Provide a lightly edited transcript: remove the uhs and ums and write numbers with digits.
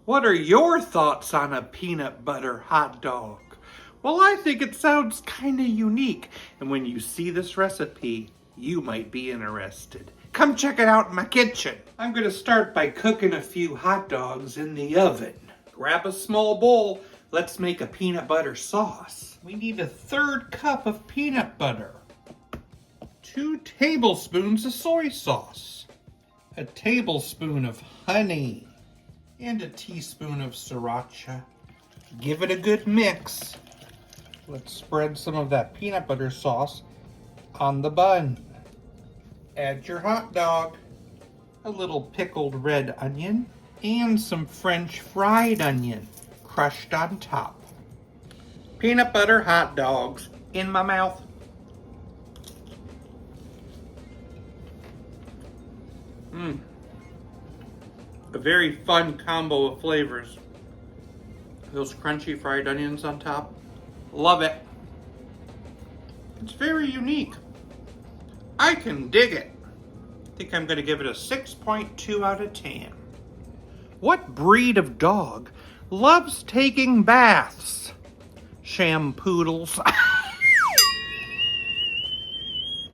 What are your thoughts on a peanut butter hot dog? Well, I think it sounds kind of unique, and when you see this recipe, you might be interested. Come check it out in my kitchen. I'm going to start by cooking a few hot dogs in the oven. Grab a small bowl. Let's make a peanut butter sauce. We need a 1/3 cup of peanut butter, 2 tablespoons of soy sauce, a tablespoon of honey, and a teaspoon of sriracha. Give it a good mix. Let's spread some of that peanut butter sauce on the bun. Add your hot dog, a little pickled red onion, and some French fried onion crushed on top. Peanut butter hot dogs in my mouth. A very fun combo of flavors. Those crunchy fried onions on top. Love it. It's very unique. I can dig it. I think I'm going to give it a 6.2 out of 10. What breed of dog loves taking baths? Shampoodles.